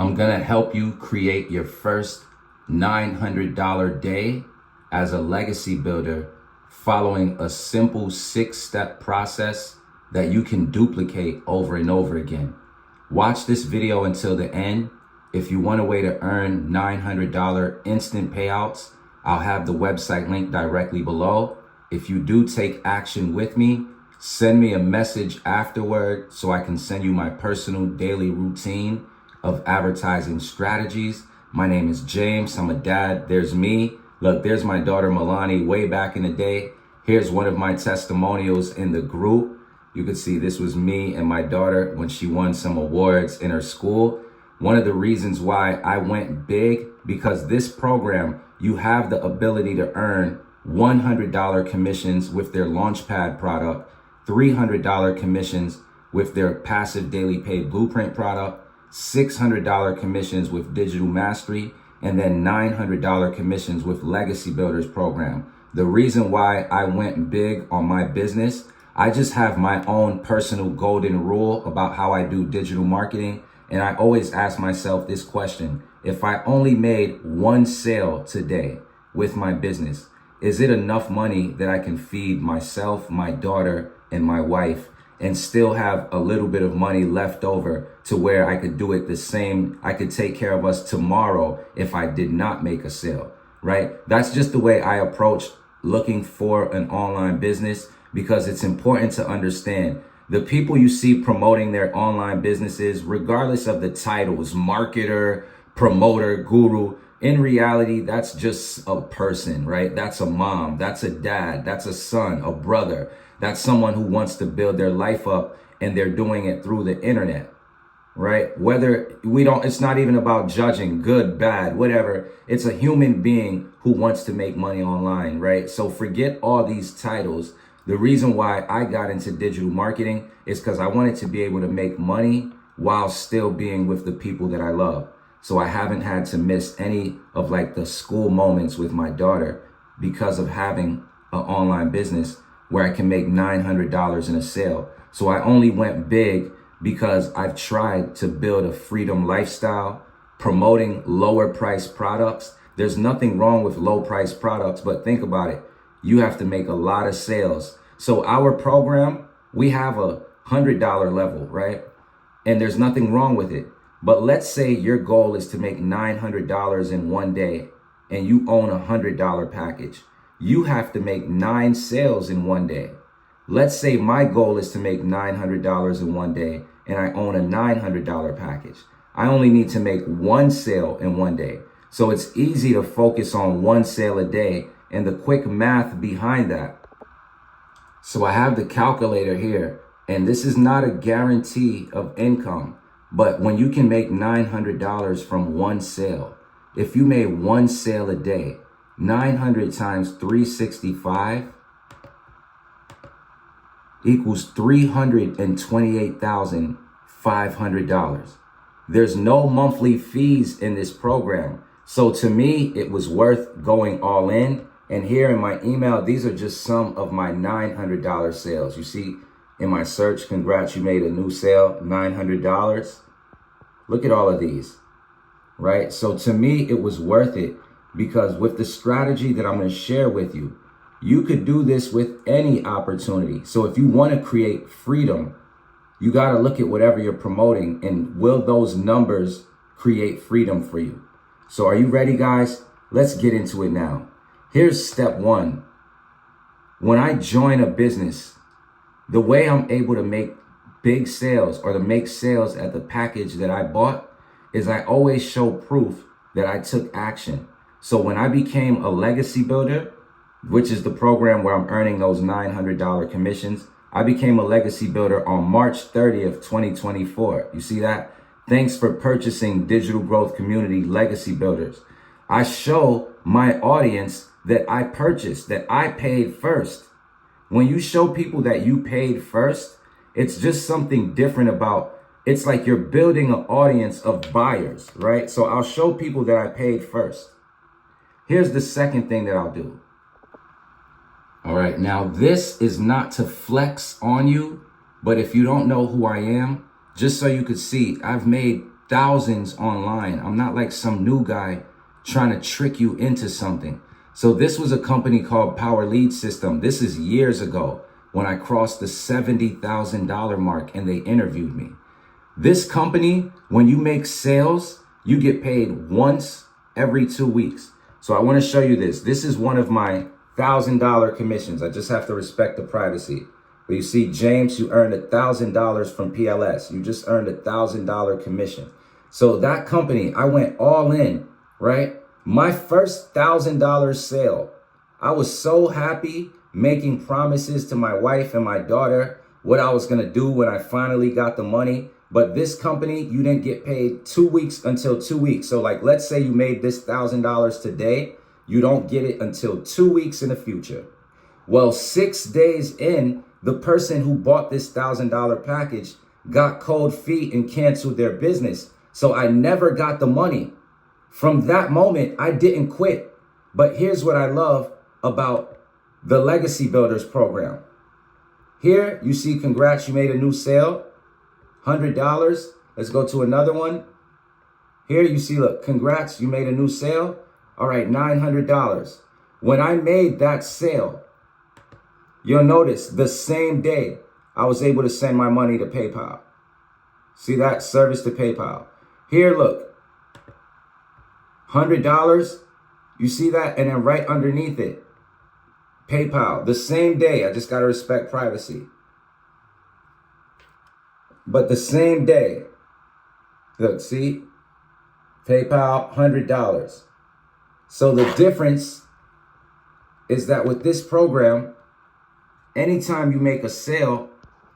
I'm gonna help you create your first $900 day as a legacy builder following a simple 6-step process that you can duplicate over and over again. Watch this video until the end. If you want a way to earn $900 instant payouts, I'll have the website link directly below. If you do take action with me, send me a message afterward so I can send you my personal daily routine of advertising strategies. My name is James. I'm a dad. There's me. Look, there's my daughter Milani way back in the day. Here's one of my testimonials in the group. You can see this was me and my daughter when she won some awards in her school. One of the reasons why I went big, because this program, you have the ability to earn $100 commissions with their Launchpad product, $300 commissions with their passive daily paid blueprint product, $600 commissions with Digital Mastery, and then $900 commissions with Legacy Builders program. The reason why I went big on my business, I just have my own personal golden rule about how I do digital marketing. And I always ask myself this question: if I only made one sale today with my business, is it enough money that I can feed myself, my daughter, and my wife, and still have a little bit of money left over to where I could do it the same? I could take care of us tomorrow if I did not make a sale, right? That's just the way I approach looking for an online business, because it's important to understand the people you see promoting their online businesses, regardless of the titles, marketer, promoter, guru, in reality, that's just a person, right? That's a mom, that's a dad, that's a son, a brother. That's someone who wants to build their life up, and they're doing it through the internet, right? It's not even about judging good, bad, whatever. It's a human being who wants to make money online, right? So forget all these titles. The reason why I got into digital marketing is because I wanted to be able to make money while still being with the people that I love. So I haven't had to miss any of like the school moments with my daughter because of having an online business where I can make $900 in a sale. So I only went big because I've tried to build a freedom lifestyle, promoting lower price products. There's nothing wrong with low price products, but think about it. You have to make a lot of sales. So our program, we have a $100 level, right? And there's nothing wrong with it. But let's say your goal is to make $900 in one day and you own a $100 package. You have to make 9 sales in one day. Let's say my goal is to make $900 in one day and I own a $900 package. I only need to make 1 sale in one day. So it's easy to focus on 1 sale a day and the quick math behind that. So I have the calculator here, and this is not a guarantee of income, but when you can make $900 from 1 sale, if you made 1 sale a day, 900 times 365 equals $328,500. There's no monthly fees in this program. So to me, it was worth going all in. And here in my email, these are just some of my $900 sales. You see in my search, congrats, you made a new sale, $900. Look at all of these, right? So to me, it was worth it because with the strategy that I'm going to share with you, you could do this with any opportunity. So if you want to create freedom, you got to look at whatever you're promoting and will those numbers create freedom for you? So are you ready, guys? Let's get into it now. Here's step 1. When I join a business, the way I'm able to make big sales or to make sales at the package that I bought is I always show proof that I took action. So when I became a legacy builder, which is the program where I'm earning those $900 commissions, I became a legacy builder on March 30th, 2024. You see that? Thanks for purchasing Digital Growth Community Legacy Builders. I show my audience that I purchased, that I paid first. When you show people that you paid first, it's just something different about, it's like you're building an audience of buyers, right? So I'll show people that I paid first. Here's the second thing that I'll do. All right, now this is not to flex on you, but if you don't know who I am, just so you could see, I've made thousands online. I'm not like some new guy trying to trick you into something. So this was a company called Power Lead System. This is years ago when I crossed the $70,000 mark and they interviewed me. This company, when you make sales, you get paid once every 2 weeks. So I want to show you this. This is one of my $1,000 commissions. I just have to respect the privacy. But you see, James, you earned $1,000 from PLS. You just earned $1,000 commission. So that company, I went all in, right? My first $1,000 sale, I was so happy making promises to my wife and my daughter what I was going to do when I finally got the money. But this company, you didn't get paid 2 weeks until 2 weeks. So like, let's say you made this $1,000 today, you don't get it until 2 weeks in the future. Well, 6 days in, the person who bought this $1,000 package got cold feet and canceled their business. So I never got the money. From that moment, I didn't quit. But here's what I love about the Legacy Builders program. Here you see, congrats, you made a new sale, $100. Let's go to another one. Here you see, look, congrats, you made a new sale. All right, $900. When I made that sale, you'll notice the same day I was able to send my money to PayPal. See that? Service to PayPal. Here, look, $100. You see that? And then right underneath it, PayPal. The same day. I just got to respect privacy. But the same day, look, see? PayPal, $100. So the difference is that with this program, anytime you make a sale,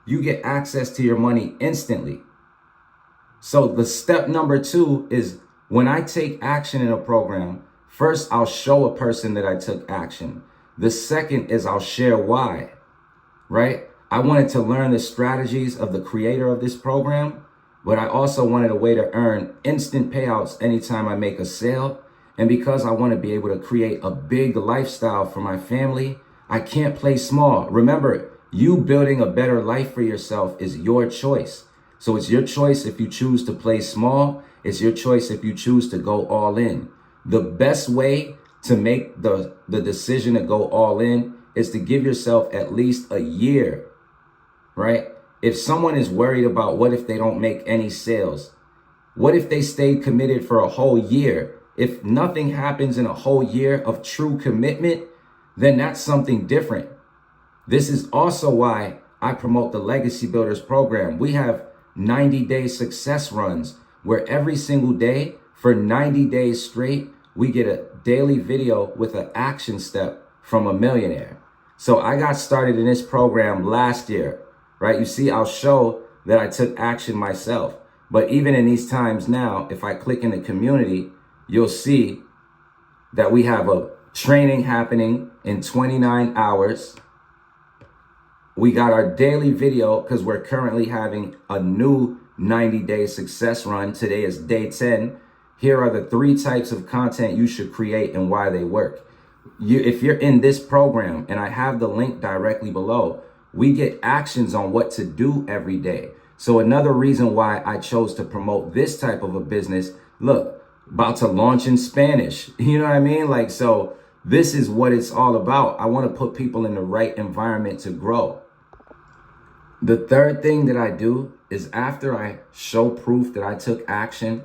you get access to your money instantly. So the step number 2 is when I take action in a program, first I'll show a person that I took action. The second is I'll share why, right? I wanted to learn the strategies of the creator of this program, but I also wanted a way to earn instant payouts anytime I make a sale. And because I want to be able to create a big lifestyle for my family, I can't play small. Remember, you building a better life for yourself is your choice. So it's your choice if you choose to play small. It's your choice if you choose to go all in. The best way to make the decision to go all in is to give yourself at least a year, right? If someone is worried about what if they don't make any sales, what if they stayed committed for a whole year? If nothing happens in a whole year of true commitment, then that's something different. This is also why I promote the Legacy Builders program. We have 90-day success runs where every single day for 90 days straight, we get a daily video with an action step from a millionaire. So I got started in this program last year, right? You see, I'll show that I took action myself. But even in these times now, if I click in the community, you'll see that we have a training happening in 29 hours. We got our daily video because we're currently having a new 90-day success run. Today is day 10. Here are the 3 types of content you should create and why they work. If you're in this program, and I have the link directly below, we get actions on what to do every day. So another reason why I chose to promote this type of a business, look, about to launch in Spanish. You know what I mean? Like, so this is what it's all about. I want to put people in the right environment to grow. The third thing that I do is after I show proof that I took action,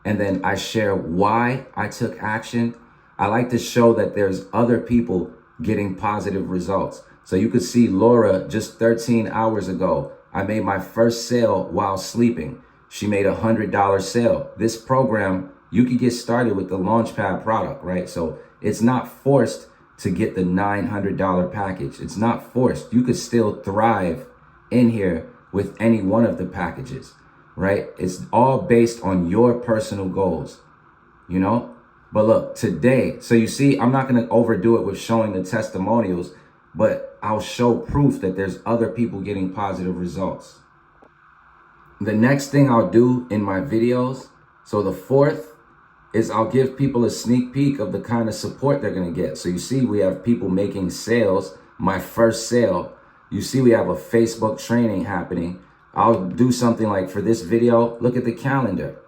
and then I share why I took action, I like to show that there's other people getting positive results. So you could see Laura just 13 hours ago, I made my first sale while sleeping. She made a $100 sale. This program, you could get started with the Launchpad product, right? So it's not forced to get the $900 package. It's not forced. You could still thrive in here with any one of the packages, right? It's all based on your personal goals, you know? But look, today, so you see, I'm not going to overdo it with showing the testimonials, but I'll show proof that there's other people getting positive results. The next thing I'll do in my videos, so the fourth is I'll give people a sneak peek of the kind of support they're going to get. So you see, we have people making sales, my first sale. You see, we have a Facebook training happening. I'll do something like for this video, look at the calendar.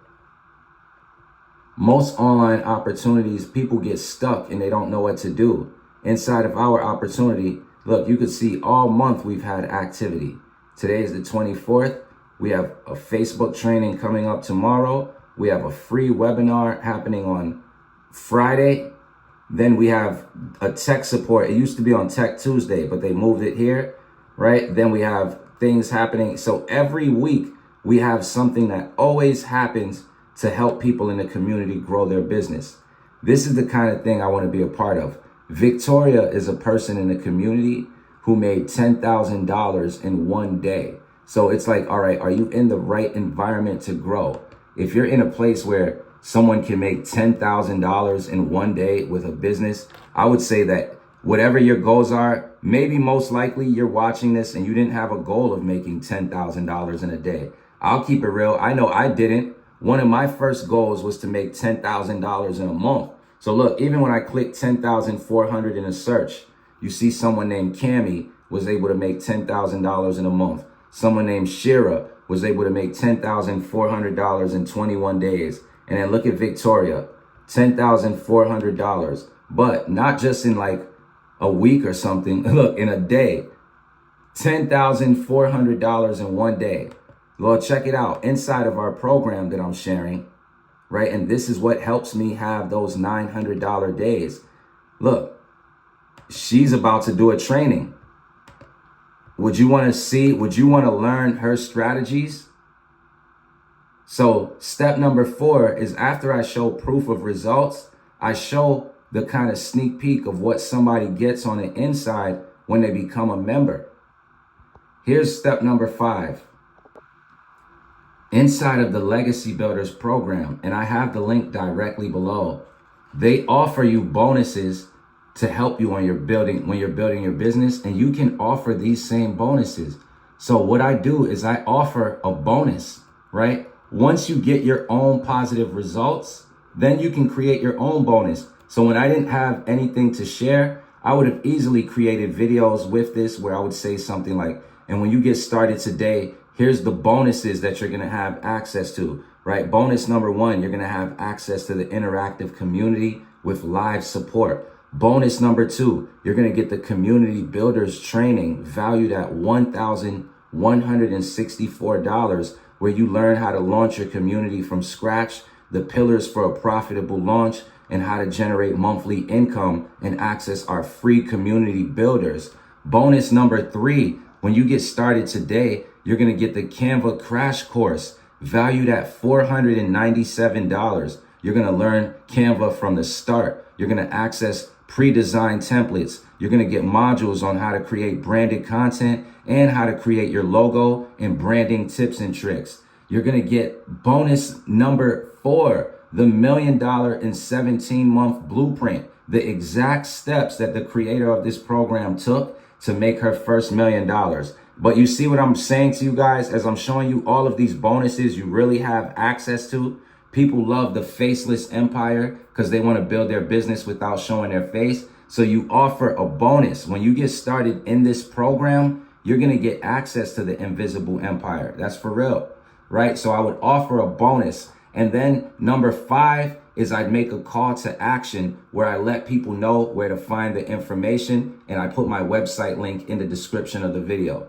Most online opportunities, people get stuck and they don't know what to do. Inside of our opportunity, look, you can see all month we've had activity. Today is the 24th. We have a Facebook training coming up tomorrow. We have a free webinar happening on Friday. Then we have a tech support. It used to be on Tech Tuesday, but they moved it here, right? Then we have things happening. So every week we have something that always happens to help people in the community grow their business. This is the kind of thing I want to be a part of. Victoria is a person in the community who made $10,000 in one day. So it's like, all right, are you in the right environment to grow? If you're in a place where someone can make $10,000 in one day with a business, I would say that whatever your goals are, maybe most likely you're watching this and you didn't have a goal of making $10,000 in a day. I'll keep it real. I know I didn't. One of my first goals was to make $10,000 in a month. So look, even when I clicked 10,400 in a search, you see someone named Cami was able to make $10,000 in a month. Someone named Shira was able to make $10,400 in 21 days. And then look at Victoria, $10,400, but not just in like a week or something. Look, in a day, $10,400 in one day. Lord, check it out. Inside of our program that I'm sharing, right? And this is what helps me have those $900 days. Look, she's about to do a training. Would you want to learn her strategies? So step number 4 is after I show proof of results, I show the kind of sneak peek of what somebody gets on the inside when they become a member. Here's step number 5. Inside of the Legacy Builders program, and I have the link directly below, they offer you bonuses to help you when you're building your business, and you can offer these same bonuses. So what I do is I offer a bonus, right? Once you get your own positive results, then you can create your own bonus. So when I didn't have anything to share, I would have easily created videos with this where I would say something like, and when you get started today, here's the bonuses that you're going to have access to, right? Bonus number 1, you're going to have access to the interactive community with live support. Bonus number 2, you're going to get the community builders training valued at $1,164, where you learn how to launch your community from scratch, the pillars for a profitable launch, and how to generate monthly income and access our free community builders. Bonus number 3, when you get started today, you're going to get the Canva crash course valued at $497. You're going to learn Canva from the start. You're going to access pre-designed templates. You're going to get modules on how to create branded content and how to create your logo and branding tips and tricks. You're going to get bonus number 4, the $1 million in 17-month blueprint, the exact steps that the creator of this program took to make her first $1 million. But you see what I'm saying to you guys as I'm showing you all of these bonuses you really have access to? People love the faceless empire because they want to build their business without showing their face. So you offer a bonus. When you get started in this program, you're going to get access to the invisible empire. That's for real, right? So I would offer a bonus. And then number 5 is I'd make a call to action where I let people know where to find the information, and I put my website link in the description of the video.